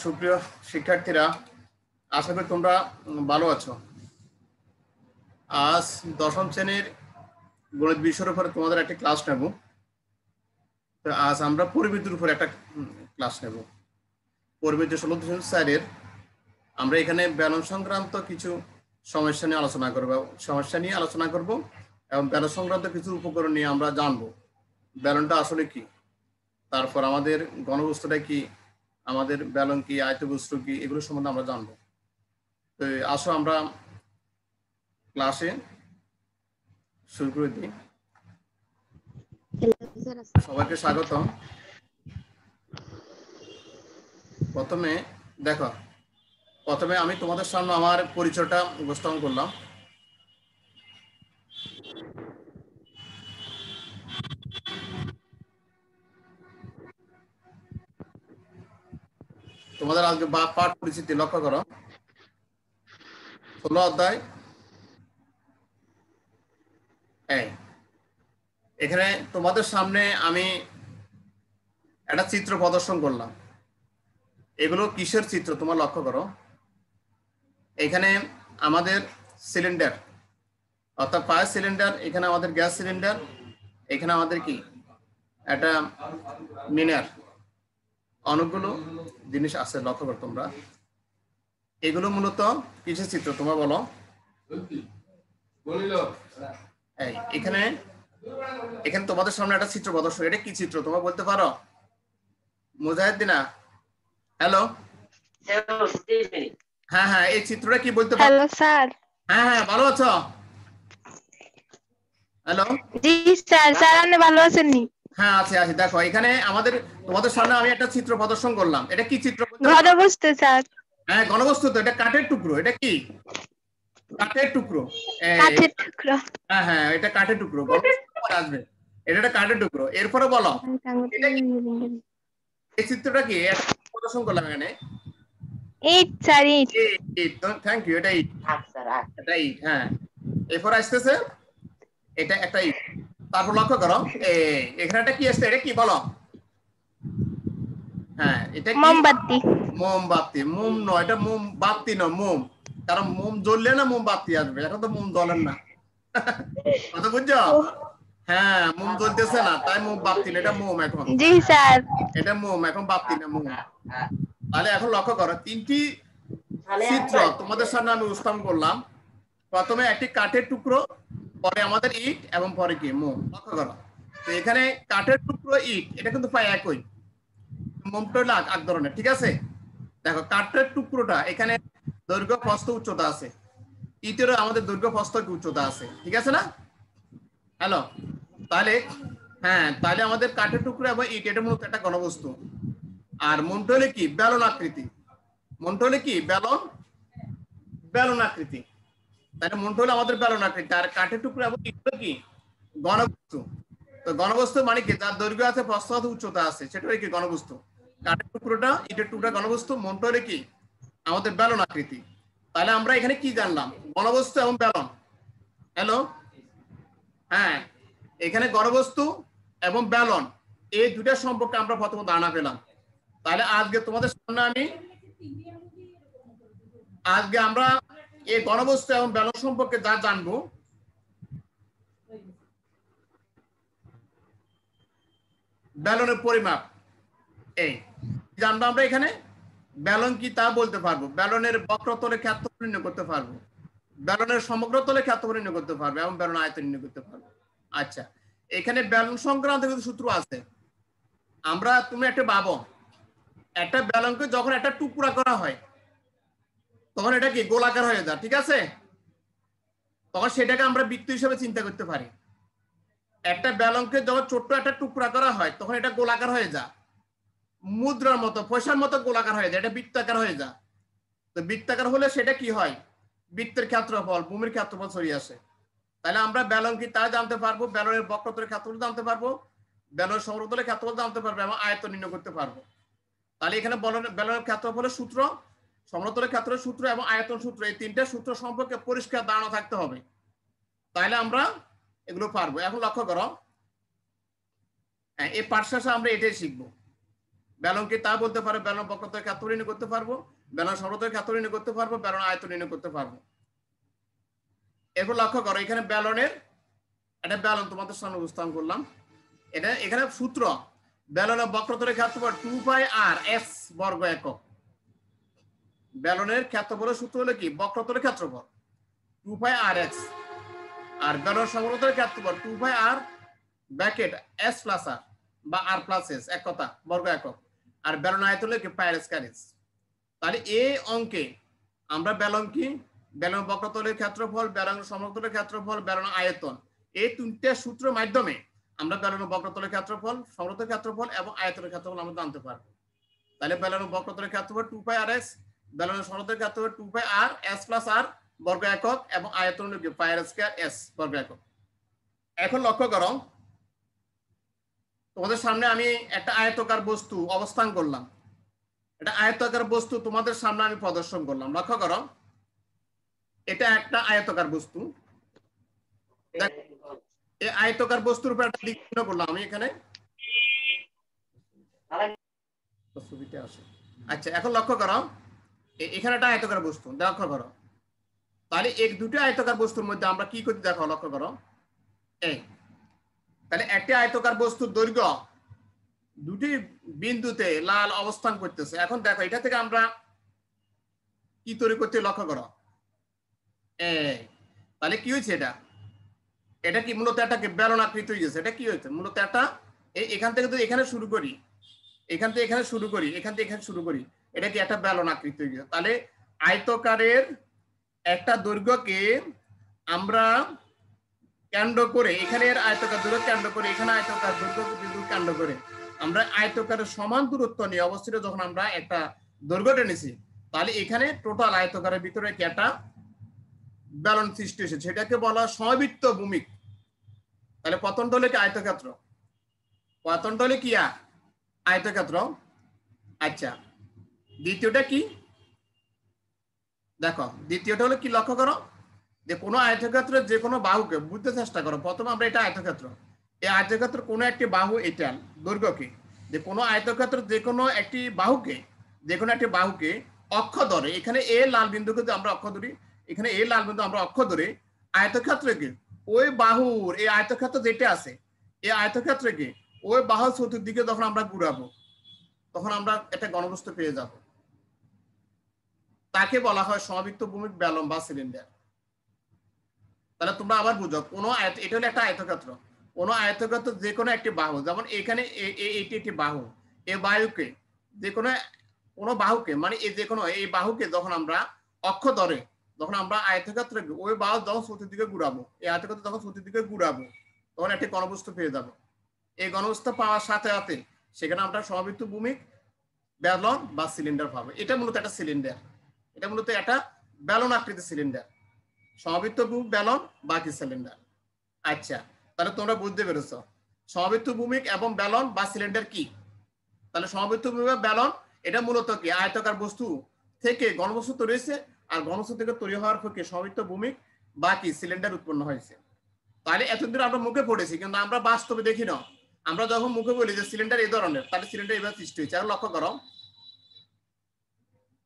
সুপ্রিয় শিক্ষার্থীরা, আশা করি তোমরা ভালো আছো। আজ দশম শ্রেণীর গণিত বিষয়ের উপরে তোমাদের একটা ক্লাস নেব। তো আজ আমরা পরিমিতির উপরে একটা ক্লাস নেব। পরিমিতি 16.4-এর আমরা এখানে ব্যালেন্স সংক্রান্ত কিছু সমস্যা নিয়ে আলোচনা করব এবং ব্যালেন্স সংক্রান্ত কিছু উপকরণ নিয়ে আমরা জানবো ব্যালেন্সটা আসলে কি, তারপর আমাদের ঘনবস্তুটা কি, আমাদের ব্যালন কি, আয়তবস্তু কি, এগুলো সম্বন্ধে আমরা জানবো। তো আসো আমরা ক্লাসে শুরু করে দিই। সবাইকে স্বাগত। প্রথমে আমি তোমাদের সামনে আমার পরিচয়টা উপস্থাপন করলাম। তোমাদের আজকে পাঠ পরিচিতি লক্ষ্য করো, 16 অধ্যায়। এখানে তোমাদের সামনে আমি একটা চিত্র প্রদর্শন করলাম। এগুলো কিসের চিত্র তোমরা লক্ষ্য করো। এখানে আমাদের সিলিন্ডার, অর্থাৎ ফায়ার সিলিন্ডার, এখানে আমাদের গ্যাস সিলিন্ডার, এখানে আমাদের কি একটা মিনার, অনেকগুলো জিনিস আছে লক্ষ্য করো তোমরা। এগুলো মূলত কিসের চিত্র তোমরা বলো। এখানে তোমাদের সামনে একটা চিত্র প্রদর্শন, এটা কি চিত্র তোমরা বলতে পারো? মুজাহিদ্দিনা, হ্যালো। হ্যাঁ, এই চিত্রটা কি বলতে পারো? Hello sir. হ্যাঁ, ভালো আছো? হ্যালো। জি স্যার, আপনি ভালো আছেন নি? হ্যাঁ, আছি। দেখো, এখানে তোমাদের সামনে আমি একটা চিত্র প্রদর্শন করলাম। এটা কি চিত্র? ঘনবস্তু স্যার। হ্যাঁ, ঘনবস্তু তো। এটা কাঠের টুকরো। এটা কি? কাঠের টুকরো। কাঠের টুকরো। হ্যাঁ, এটা কাঠের টুকরো। আসবে, এটা একটা কাঠের টুকরো। এরপরে বলো, এই চিত্রটা কি প্রদর্শন করলাম এখানে? ইট স্যার, ইট। Thank you. এটা ইট। এটা ইট। হ্যাঁ, এরপর আসতেছে এটা একটা ইট। তারপর লক্ষ্য করো, এখানে একটা কি আসছে? এটা কি বলো? হ্যাঁ, এটা কি? মোমবাতি। মোমবাতি। মোম নয়, এটা মোমবাতি নয়, মোম। কারণ মোম জ্বললে না মোমবাতি আসবে, এখন তো মোম জ্বলেন না। কথা বুঝছো? হ্যাঁ, মোম জ্বলতেছে না, তাই মোমবাতি না, এটা মোম এখন। জি স্যার। এটা মোম, এখন বাতি না, মোম। তাহলে এখন লক্ষ্য করো, তিনটি চিত্র তোমাদের সামনে আমি উপস্থাপন করলাম। প্রথমে একটি কাঠের টুকরো, পরে আমাদের ইট, এবং পরে কি মোম। লক্ষ্য করো, তো এখানে কাঠের টুকরো, ইট, এটা কিন্তু প্রায় একই। মোমটা হলো এক ধরনের, ঠিক আছে? দেখো, কাঠের টুকরোটা এখানে দৈর্ঘ্য, প্রস্থ, উচ্চতা আছে। ইটেরও আমাদের দৈর্ঘ্য, প্রস্থ, উচ্চতা আছে, ঠিক আছে না? হ্যালো। তাহলে আমাদের কাঠের টুকরো এবং ইট, এটা মূলত একটা ঘনবস্তু। আর মনটা হলে কি? বেলন আকৃতি। মনটা হলে কি? বেলন আকৃতি। তাহলে মনটা হলে আমাদের বেলন আকৃতি। আর কাঠের টুকরো এবং ইট হলো কি? ঘনবস্তু। তো ঘনবস্তু মানে কি? যার দৈর্ঘ্য আছে, প্রস্থ আছে, উচ্চতা আছে, সেটা হলো কি? ঘনবস্তু। কাঠের টুকরোটা, ইটের টুকরা ঘনবস্তু, মনটা হলে কি? আমাদের বেলন আকৃতি। তাহলে আমরা এখানে কি জানলাম? ঘনবস্তু এবং বেলন। হ্যালো। হ্যাঁ, এখানে ঘনবস্তু এবং বেলন, এই দুটা সম্পর্কে আমরা প্রথম ধারণা পেলাম। তাহলে আজকে তোমাদের সামনে আমরা এই ঘনবস্তু এবং বেলন সম্পর্কে যা জানবো, বেলনের পরিমাপ এই জানবো আমরা। এখানে বেলন কি তা বলতে পারবো, বেলনের বক্রতলের ক্ষেত্রফল নির্ণয় করতে পারবো, বেলনের সমগ্র তলের ক্ষেত্রফল নির্ণয় করতে পারবো, এবং বেলন আয়তন নির্ণয় করতে পারবো। আচ্ছা, এখানে বেলন সংক্রান্ত কিছু সূত্র আছে। তুমি একটা ভাবো, একটা বেলনকে যখন একটা টুকরা করা হয়, তখন এটা কি? গোলাকার হয়ে যায়, ঠিক আছে? তখন সেটাকে আমরা বৃত্ত হিসেবে চিন্তা করতে পারি। একটা বেলনকে যখন ছোট্ট একটা টুকরা করা হয়, তখন এটা গোলাকার হয়ে যায়, মুদ্রার মতো, পয়সার মতো গোলাকার হয়ে যায়, এটা বৃত্তাকার হয়ে যায়। তো বৃত্তাকার হলে সেটা কি হয়? বৃত্তের ক্ষেত্রফল, ভূমির ক্ষেত্রফল ছড়িয়ে আসে। তাহলে আমরা বেলন কি তা জানতে পারবো, বেলনের বক্রতলের ক্ষেত্রফল জানতে পারবো, বেলনের সমতলের ক্ষেত্রফল জানতে পারবো, এবং আয়তন নির্ণয় করতে পারবো। তাহলে এখানে বেলনের ক্ষেত্রফলের সূত্র, সমতলের ক্ষেত্রের সূত্র এবং আয়তন সূত্র, এই তিনটা সূত্র সম্পর্কে পরিষ্কার ধারণা থাকতে হবে। তাহলে আমরা এগুলো পারবো। এখন লক্ষ্য করো, এই পাঠ শেষে আমরা এটাই শিখবো। ব্যালন কি তা বলতে পারো, ব্যালন বক্রতলের ক্ষেত্রফল নির্ণয় করতে পারবো, ব্যালন সমতলের ক্ষেত্রফল নির্ণয় করতে পারবো, ব্যালন আয়তন নির্ণয় করতে পারবো। এরপর লক্ষ্য করো এখানে ব্যালনের একটা ব্যালন তোমাদের সামনে উপস্থাপন করলাম। এটা এখানে সূত্র ব্যালনের বক্রতলের ক্ষেত্রফল 2πr/s বর্গ একক। ব্যালনের ক্ষেত্রফলের সূত্র হলো কি বক্রতলের ক্ষেত্রফল 2πr(x) আর ব্যালন সমতলের ক্ষেত্রফল 2πr bracket s plus r বা r প্লাস s এক কথা বর্গ একক। আর ব্যালন আয়তন হলো কি πr²। তাহলে এই অঙ্কে আমরা ব্যালন কি ব্যালন বক্রতলের ক্ষেত্রফল, ব্যালন সমতলের ক্ষেত্রফল, ব্যালন আয়তন এই তিনটে সূত্রের মাধ্যমে আমরা ব্যালন বক্রতলের ক্ষেত্রফল, সমতলের ক্ষেত্রফল এবং আয়তনের ক্ষেত্রফল আমরা জানতে পারবো। তাহলে ব্যালন বক্রতলের ক্ষেত্রফল 2πr(x), ব্যালন সমতলের ক্ষেত্রফল 2πr(s + r) বর্গ একক এবং আয়তন হলো কি πr² বর্গ একক। এখন লক্ষ্য করো তোমাদের সামনে আমি একটা আয়তাকার বস্তু অবস্থান করলাম, এটা আয়তাকার বস্তু তোমাদের সামনে আমি প্রদর্শন করলাম। লক্ষ্য করো এটা একটা আয়তাকার বস্তু, এই আয়তাকার বস্তুর উপর একটা দিক চিহ্ন করলাম আমি এখানে। ছবিতে আসে। আচ্ছা এখন লক্ষ্য করো এখানে একটা আয়তাকার বস্তু, লক্ষ্য করো তাহলে এক দুটো আয়তাকার বস্তুর মধ্যে আমরা কি করতে দেখো, লক্ষ্য করো এই তাহলে একটি আয়তাকার বস্তুর দৈর্ঘ্য দুটি বিন্দুতে লাল অবস্থান করতেছে। এখন দেখো এটা থেকে আমরা কি তৈরি করতে, লক্ষ্য করো তাহলে কি হয়েছে, এটা কি মূলত একটা বেলন আকৃতি হয়ে গেছে। এটা কি হয়েছে মূলত একটা এখান থেকে যদি এখানে শুরু করি, এখান থেকে এখানে শুরু করি, এখান থেকে এখানে শুরু করি, এটা কি একটা বেলন আকৃতি হয়ে গেছে। তাহলে আয়তকারের একটা দৈর্ঘ্যকে আমরা কেন্দ্র করে এখানে আয়তকার দৈর্ঘ্য কেন্দ্র করে এখানে আয়তকার দৈর্ঘ্য বিন্দু কেন্দ্র করে আমরা আয়তকারের সমান দূরত্ব নিয়ে অবস্থিত যখন আমরা একটা দৈর্ঘ্য টেনেছি, তাহলে এখানে টোটাল আয়তকারের ভিতরে কি একটা বেলন সৃষ্টি হয়েছে, সেটাকে বলা সমবৃত্ত ভূমিক। তাহলে প্রথমটা হলো কি আয়তক্ষেত্র, প্রথমটা হলো কি আয়তক্ষেত্র। আচ্ছা দ্বিতীয়টা কি দেখো, দ্বিতীয়টা হলো কি, লক্ষ্য করো যে কোনো আয়তক্ষেত্রের যে কোনো বাহুকে বুঝতে চেষ্টা করো। প্রথমে আমরা এটা আয়তক্ষেত্র, এই আয়তক্ষেত্র কোনো একটি বাহু এটা দৈর্ঘ্যকে, যে কোনো আয়তক্ষেত্র যে কোনো একটি বাহুকে অক্ষ ধরে, এখানে এ লাল বিন্দুকে আমরা অক্ষ ধরি, এখানে এ লাল বিন্দু আমরা অক্ষ ধরে আয়তক্ষেত্রকে ওই বাহুর এই আয়তক্ষেত্র যেটা আছে এই আয়তক্ষেত্রকে ওই বাহুর চতুর্দিকে যখন আমরা ঘুরাবো তখন আমরা একটা ঘনবস্তু পেয়ে যাব, তাকে বলা হয় সমবৃত্ত ভূমিক বেলন বা সিলিন্ডার। তাহলে তোমরা আবার বুঝো কোনো এটা হলো একটা আয়তক্ষেত্র, কোনো আয়তক্ষেত্র যে কোনো একটি বাহু, যেমন এখানে এটি একটি বাহু, এই বাহুকে যে কোনো বাহুকে মানে এই যে কোনো এই বাহুকে যখন আমরা অক্ষ ধরে যখন আমরা আয়তক্ষেত্র ওই বাহু যখন চতুর্দিকে ঘুরাবো, এই আয়তক্ষেত্র যখন চতুর্দিকে ঘুরাবো তখন একটি ঘনবস্তু পেয়ে যাবো। এই ঘনবস্তু পাওয়ার সাথে সাথে সেখানে আমরা সমবৃত্ত ভূমিক বেলন বা সিলিন্ডার পাবো। এটা মূলত একটা সিলিন্ডার, এটা মূলত একটা বেলন আকৃতির সিলিন্ডার, সমবৃত্ত ভূমিক বেলন বাকি সিলিন্ডার। আচ্ছা তাহলে তোমরা বুঝতে পেরেছো সমবৃত্ত ভূমিক এবং বেলন বা সিলিন্ডার কি। তাহলে সমবৃত্ত ভূমিক বেলন এটা মূলত কি আয়তাকার বস্তু থেকে ঘনবস্তু তৈরি হয়েছে, আর ঘনবস্তু থেকে তৈরি হওয়ার পক্ষে সমবৃত্ত ভূমিক বাকি সিলিন্ডার উৎপন্ন হয়েছে। তাহলে এতদিন আমরা মুখে পড়েছি কিন্তু আমরা বাস্তবে দেখি না। আমরা যখন মুখে বলি যে সিলিন্ডার এই ধরনের, তাহলে সিলিন্ডার এভাবে সৃষ্টি হয়েছে। আর লক্ষ্য করো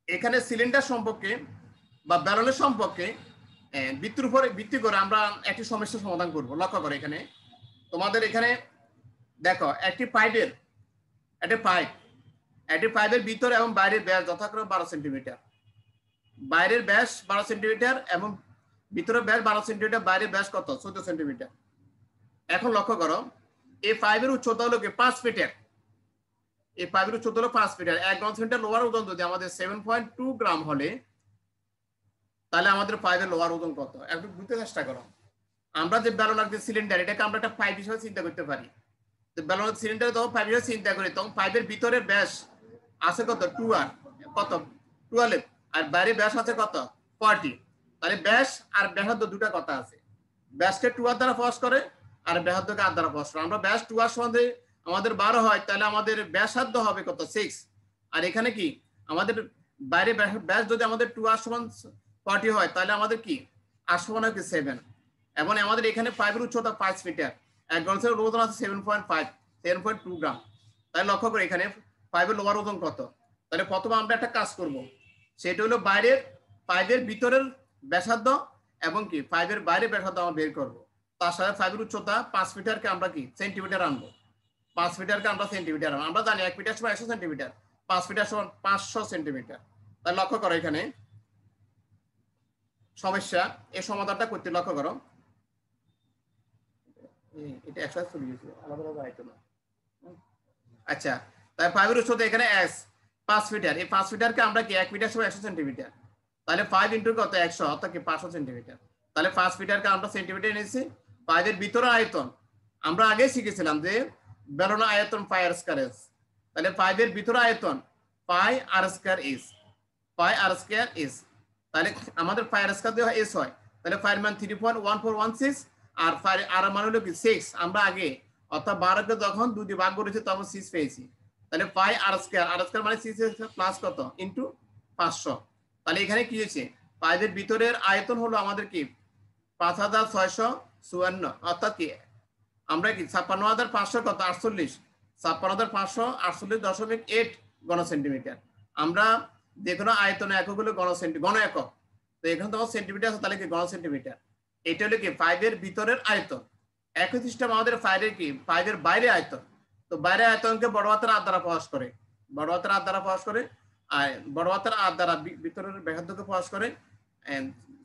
এখানে সিলিন্ডার সম্পর্কে বা বেলনের সম্পর্কে বৃত্তির উপরে ভিত্তি করে আমরা একটি সমস্যার সমাধান করব। লক্ষ্য করো এখানে তোমাদের এখানে দেখো একটি পাইপের ভিতর এবং বাইরের ব্যাস যথাক্রমে 12 সেন্টিমিটার, বাইরের ব্যাস 12 সেন্টিমিটার এবং ভিতরের ব্যাস 12 সেন্টিমিটার, বাইরের ব্যাস কত 14 সেন্টিমিটার। এখন লক্ষ্য করো এই পাইপের উচ্চতা হলো কি 5 মিটার, এই পাইপের উচ্চতা হলো 5 মিটার। 1 গ্রাম সিমেন্টের লোহার ওজন যদি আমাদের 7.2 গ্রাম হলে তাহলে আমাদের পাইপের লোহার ওজন কত একটু বুঝতে চেষ্টা করো। আমরা যে বেলন আকৃতির সিলিন্ডার এটাকে আমরা একটা পাইপ হিসেবে চিন্তা করতে পারি। তো বেলন সিলিন্ডার যখন পাইপ হিসেবে চিন্তা করি তখন পাইপের ভিতরের ব্যাস আছে কত 2r, কত 12, আর বাইরে ব্যাস আছে কত 40। তাহলে ব্যাস আর ব্যাসার্ধ দুটা কথা আছে, ব্যাসকে 2r দ্বারা প্রকাশ করে আর ব্যাসার্ধকে r দ্বারা প্রকাশ করে। আমরা ব্যাস 2r সমানে আমাদের 12 হয় তাহলে আমাদের ব্যাসার্ধ হবে কত 6, আর এখানে কি আমাদের বাইরে ব্যাস যদি আমাদের 2r সমান 40 হয় তাহলে আমাদের কি r সমান কি 7, এবং আমাদের এখানে পাইপের উচ্চতা 5 মিটার, এক গ্রাম সিমেন্টের ওজন আছে 7.2 গ্রাম। তাই লক্ষ্য করে এখানে পাইপের লোয়ার ওজন কত। তাহলে প্রথমে আমরা একটা কাজ করব, সেটা হলো পাইপের ভিতরের ব্যাসার্ধ এবং কি পাইপের বাইরে ব্যাসার্ধ আমরা বের করব। তার সাথে পাইপের উচ্চতা 5 মিটারকে আমরা কি সেন্টিমিটার আনবো, 5 মিটারকে আমরা সেন্টিমিটার আনবো। আমরা জানি 1 মিটার সমান 100 সেন্টিমিটার, 5 মিটার সমান 500 সেন্টিমিটার। তাহলে লক্ষ্য করো এখানে সমস্যা, এই সমাধানটা করতে লক্ষ্য করো। এটা একসাথে চলে গেছে, আলাদা আলাদা আইটেম। আচ্ছা, তাই পাইপের উচ্চতা এখানে এস 5 মিটার, এই 5 মিটারকে আমরা কি 1 মিটার সমান 100 সেন্টিমিটার। তাহলে 5 ইন্টু কত 100, অর্থাৎ কি 500 সেন্টিমিটার। তাহলে 5 মিটারকে আমরা সেন্টিমিটার নিয়েছি। পাইপের ভিতরের আয়তন আমরা আগে শিখেছিলাম যে বেলনের আয়তন পাই আর স্কয়ার এস। তাহলে পাইপের ভিতরের আয়তন পাই আর স্কয়ার এস, পাই আর স্কয়ার এস। তাহলে আমাদের পাই আর স্কয়ার দেওয়া এস হয়, তাহলে পাইয়ের মান 3.1416 আর পাই আর মান হলো কি 6। আমরা আগে অর্থাৎ 12 কে যখন 2 দিয়ে ভাগ করেছি তখন 6 পেয়েছি। তাহলে পাই আর স্কয়ার মানে 6 প্লাস কত ইনটু 500। তাহলে এখানে কি হয়েছে, পাইপের ভিতরের আয়তন হলো আমাদের কি 5654, অর্থাৎ কি আমরা কি 56500 কত 48, 56548.8 ঘন সেন্টিমিটার। আমরা যে কোনো আয়তন একক হলো ঘন একক, তো এখানে তোমার সেন্টিমিটার আছে, তাহলে কি ঘন সেন্টিমিটার। এটা হলো কি পাইপের ভিতরের আয়তন। একই সিস্টেম আমাদের পাইপের কি পাইপের বাইরে আয়তন। তো বাইরে আয়তনকে বড় হাতের আর দ্বারা প্রকাশ করে, বড় হাতের আর দ্বারা প্রকাশ করে, আর বড় হাতের আর দ্বারা ভিতরের ব্যাসার্ধকে প্রকাশ করে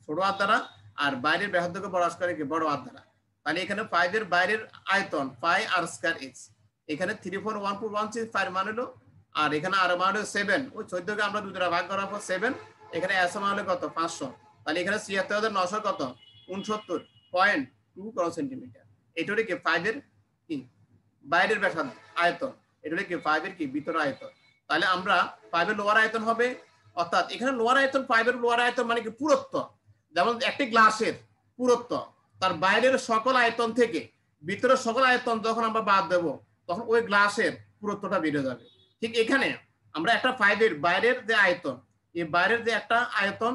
ছোট হাত দ্বারা, আর বাইরের ব্যাসার্ধকে প্রকাশ করে কি বড় হাত দ্বারা। তাহলে এখানে পাইপের বাইরের আয়তন পাই আর স্কয়ার এক্স, এখানে 3.1416 পাইয়ের মান হলো, আর এখানে আর মান হলো 7। ওই 14 কে আমরা 2 দ্বারা ভাগ করার পর 7, এখানে এস মান হলো কত 500। তাহলে এখানে 76900 কত 69.2 ঘন সেন্টিমিটার। এটা হলো কি পাইপের কি বাইরের ব্যাসার্ধ আয়তন, এটা হলো কি পাইপের কি ভিতর আয়তন। তাহলে আমরা পাইপের লোয়ার আয়তন হবে, অর্থাৎ এখানে লোয়ার আয়তন পাইপের লোয়ার আয়তন মানে কি পুরুত্ব। যেমন একটি গ্লাসের পুরুত্ব তার বাইরের সকল আয়তন থেকে ভিতরের সকল আয়তন যখন আমরা বাদ দেব তখন ওই গ্লাসের পুরুত্বটা বেড়ে যাবে। ঠিক এখানে আমরা একটা পাইপের বাইরের যে আয়তন, এই বাইরের যে একটা আয়তন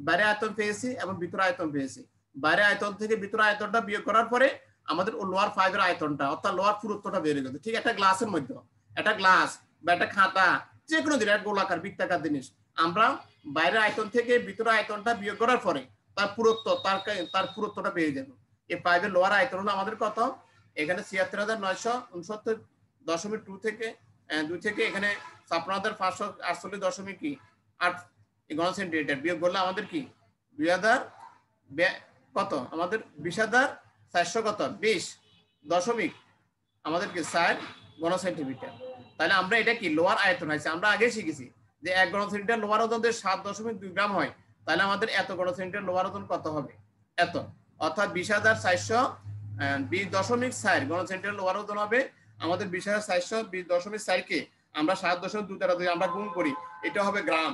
বাইরে আয়তন পেয়েছি এবং ভিতর আয়তন পেয়েছি। বাইরে আয়তন থেকে ভিতর আয়তনটা বিয়োগ করার পরে আমাদের লোয়ার পাইপের আয়তনটা অর্থাৎ লোয়ার পুরুত্বটা বেড়ে গেছে। ঠিক একটা গ্লাসের মধ্যে একটা গ্লাস বা একটা খাতা যে কোনো জিনিস গোলাকার বৃত্তাকার জিনিস, আমরা বাইরের আয়তন থেকে ভিতর আয়তনটা বিয়োগ করার পরে তার পুরুত্ব তার পুরুত্বটা পেয়ে যাবে। এই পাইপের লোয়ার আয়তন হলো আমাদের কত, এখানে 76,900.2 থেকে 2 থেকে এখানে 56,548.8 ঘন সেন্টিমিটার বিয়োগ করলে আমাদের কি 2000 কত আমাদের 20,400 কত 20 দশমিক আমাদের কি 60 ঘন সেন্টিমিটার। তাহলে আমরা এটা কি লোয়ার আয়তন হয়েছে। আমরা আগে শিখেছি যে 1 ঘন সেন্টিমিটার লোয়ার ওজন 7.2 গ্রাম হয়, তাহলে আমাদের এত ঘন সেন্টিমিটার লোয়ার ওজন কত হবে এত, অর্থাৎ 20,420.4 ঘন সেন্টিমিটার লোয়ার ওজন হবে আমাদের। 20,420.4 কে আমরা 7.2 দ্বারা যদি আমরা গুণ করি এটা হবে গ্রাম,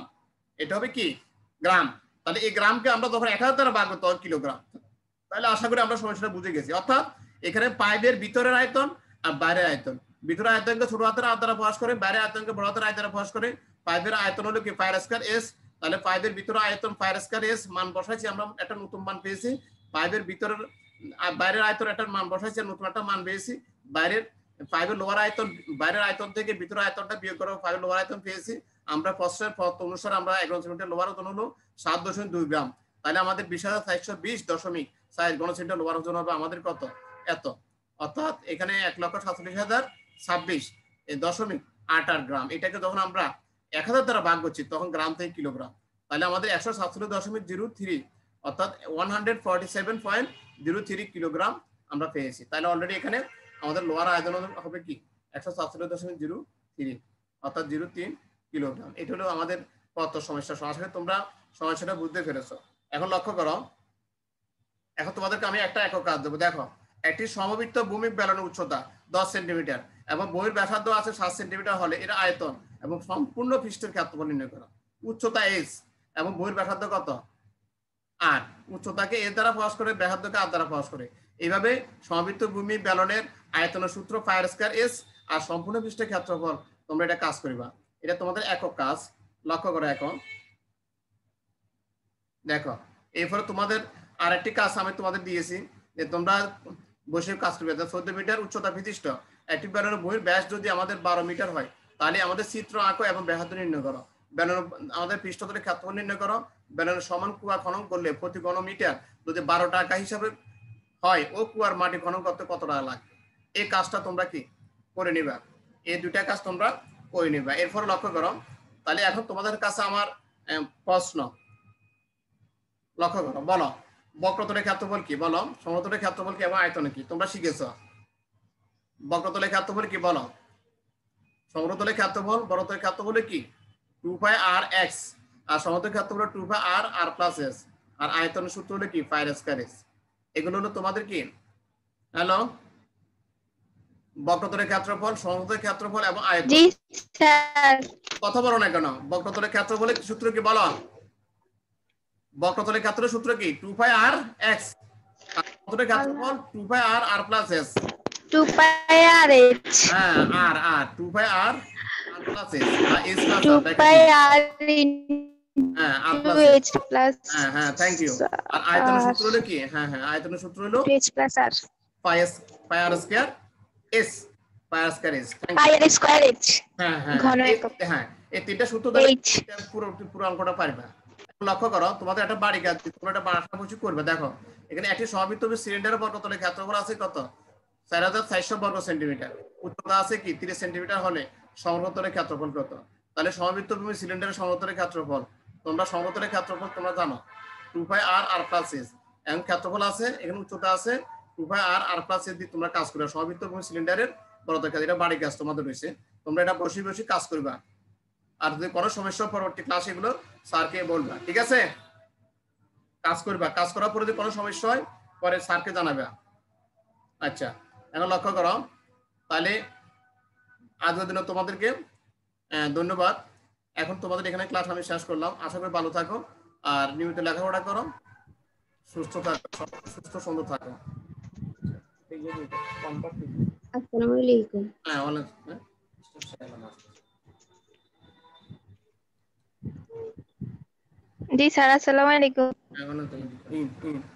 এটা হবে কি গ্রাম। তাহলে এই গ্রামকে আমরা যখন 1000 দ্বারা ভাগ করতে হবে কিলোগ্রাম। তাহলে আশা করি আমরা সমস্যাটা বুঝে গেছি। অর্থাৎ এখানে পাইপের ভিতরের আয়তন আর বাইরের আয়তন, ভিতরের আয়তনকে ছোট হাতের আর দ্বারা প্রকাশ করে, বাইরের আয়তনকে বড় হাতের আয় দ্বারা প্রকাশ করে। পাইপের আয়তন হলো কি পাই আর স্কয়ার এস, তাহলে পাইপের ভিতরের আয়তন পাই আর স্কয়ার এস মান বসাইছি, আমরা একটা নতুন মান পেয়েছি। পাইপের ভিতরের বাইরের আয়তন একটা মান বসাইছি, নতুন একটা মান পেয়েছি। বাইরের পাইপের লোয়ার আয়তন বাইরের আয়তন থেকে ভিতরের আয়তনটা বিয়োগ করে পাইপের লোয়ার আয়তন পেয়েছি। আমরা প্রশ্নের পথ অনুসারে আমরা 1 ঘন সেন্টিমিটার লোয়ার ওজন হলো 7.2 গ্রাম। তাহলে আমাদের 20,420.4 ঘন সেন্টিমিটার লোয়ার ওজন হবে আমাদের কত এত, অর্থাৎ এখানে 1,47,026 দশমিক 88 গ্রাম। এটাকে যখন আমরা 1000 দ্বারা ভাগ করছি তখন গ্রাম থেকে কিলোগ্রাম। তাহলে আমাদের 147.03 অর্থাৎ 147.03 কিলোগ্রাম আমরা পেয়েছি। তাহলে অলরেডি এখানে আমাদের লোয়ার আয়তন হবে কি 147.03 অর্থাৎ 03 কিলোগ্রাম। এটা হলো আমাদের কত সমস্যা। সরাসরি তোমরা সমস্যাটা বুঝতে পেরেছো। এখন লক্ষ্য করো, এখন তোমাদেরকে আমি একটা একক কাজ দেবো। দেখো, একটি সমবৃত্ত ভূমি বেলনের উচ্চতা 10 সেন্টিমিটার এবং বহির ব্যাসার্ধ আছে 7 সেন্টিমিটার হলে এর আয়তন এবং সম্পূর্ণ পৃষ্ঠের ক্ষেত্রফল নির্ণয় করো। উচ্চতা এস এবং বহির ব্যাসার্ধ কত আর, উচ্চতাকে এ দ্বারা প্রকাশ করে ব্যাসার্ধকে আর দ্বারা প্রকাশ করে। এইভাবে সমবৃত্ত ভূমি বেলনের আয়তনের সূত্র পাই আর স্কয়ার এস আর সম্পূর্ণ পৃষ্ঠের ক্ষেত্রফল, তোমরা এটা কাজ করিবা। এটা তোমাদের একক কাজ। লক্ষ্য করো, এখন দেখো এরপরে তোমাদের আরেকটি কাজ আমি তোমাদের দিয়েছি যে তোমরা বসে কাজ করবে। 14 মিটার উচ্চতা বিশিষ্ট একটি বেলনের বহির ব্যাস যদি আমাদের 12 মিটার হয় তাহলে আমাদের চিত্র আঁকো এবং ব্যাসার্ধ নির্ণয় করো। বেলনের আমাদের পৃষ্ঠতলের ক্ষেত্রফল নির্ণয় করো। বেলনের সমান কুয়া খনন করলে প্রতি ঘন মিটার যদি 12 টাকা হিসাবে হয়, ও কুয়ার মাটি খনন করতে কত টাকা লাগবে? এই কাজটা তোমরা কি করে নিবা। এই দুইটা কাজ তোমরা করে নিবা। এরপর লক্ষ্য করো, তাহলে এখন তোমাদের কাছে আমার প্রশ্ন, লক্ষ্য করো, বলো বক্রতলের ক্ষেত্রফল কি? বলো সমতলের ক্ষেত্রফল কি এবং আয়তন কি? তোমরা শিখেছো। বক্রতলের ক্ষেত্রফল কি? বলো সমতলের ক্ষেত্রফল, বক্রতলের ক্ষেত্রফল কি? 2 পাই r x, আর সমতলের ক্ষেত্রফল 2 পাই r r প্লাস s, আর আয়তনের সূত্র হলো কি? পাই r স্কয়ার s। এগুলো হলো তোমাদের কি? হ্যালো, বক্রতলের ক্ষেত্রফল, সমতলের ক্ষেত্রফল এবং আয়তন। জি স্যার। কথা বলো না কেন? বক্রতলের ক্ষেত্রফলের সূত্র কি? বলো বক্রতলের ক্ষেত্রের সূত্র কি? 2 পাই r x, আর সমতলের ক্ষেত্রফল 2 পাই r r প্লাস s। 2 পাই আর এইচ। হ্যাঁ, r r 2 পাই r r প্লাস s, বা s প্লাস 2 r, পাই আর হ্যাঁ r into plus s। H plus হ্যাঁ হ্যাঁ, থ্যাংক ইউ। আর আয়তনের সূত্র হলো কি? হ্যাঁ হ্যাঁ, আয়তনের সূত্র হলো এইচ প্লাস আর পাই r স্কয়ার s, পাই r স্কয়ার s। পাই আর স্কয়ার এইচ। হ্যাঁ হ্যাঁ ঘন এই- একক। হ্যাঁ, এই তিনটা সূত্র দ্বারা এইচ। পুরো পুরো অঙ্কটা পারবে। লক্ষ্য করো, তোমাদের একটা বাড়ি কাজ, তোমরা একটা বাসা বসে করবে। দেখো এখানে একটি সমবৃত্ত সিলিন্ডারের বর্গতলের ক্ষেত্রফল আছে কত? 4400 বর্গ সেন্টিমিটার। উচ্চতা আছে কি? 30 সেন্টিমিটার হলে সমতলের ক্ষেত্রফল কত? তাহলে সমবৃত্ত ভূমি সিলিন্ডারের সমতলের ক্ষেত্রফল, তোমরা সমতলের ক্ষেত্রফল তোমরা জানো 2 পাই r r প্লাস s, এবং ক্ষেত্রফল আছে এখানে, উচ্চতা আছে 2 পাই r r প্লাস s দিয়ে তোমরা কাজ করবে। সমবৃত্ত ভূমি সিলিন্ডারের বর্গতলের ক্ষেত্র, এটা বাড়ি কাজ তোমাদের রয়েছে, তোমরা এটা বসে বসে কাজ করবা। আর যদি কোনো সমস্যা পরবর্তী ক্লাসে এগুলো স্যারকে বলবা, ঠিক আছে? কাজ করবা, কাজ করার পরে যদি কোনো সমস্যা হয় পরে স্যারকে জানাবে। আচ্ছা, এখন লক্ষ্য করো, তাহলে আজকের দিনে তোমাদেরকে ধন্যবাদ। এখন তোমাদের এখানে ক্লাস আমি শেষ করলাম। আশা করি ভালো থাকো আর নিয়মিত লেখাপড়া করো, সুস্থ থাকো, সুস্থ সুন্দর থাকো। আসসালামু আলাইকুম। হ্যাঁ, অনেক জি স্যার, আসসালামু আলাইকুম। অনেক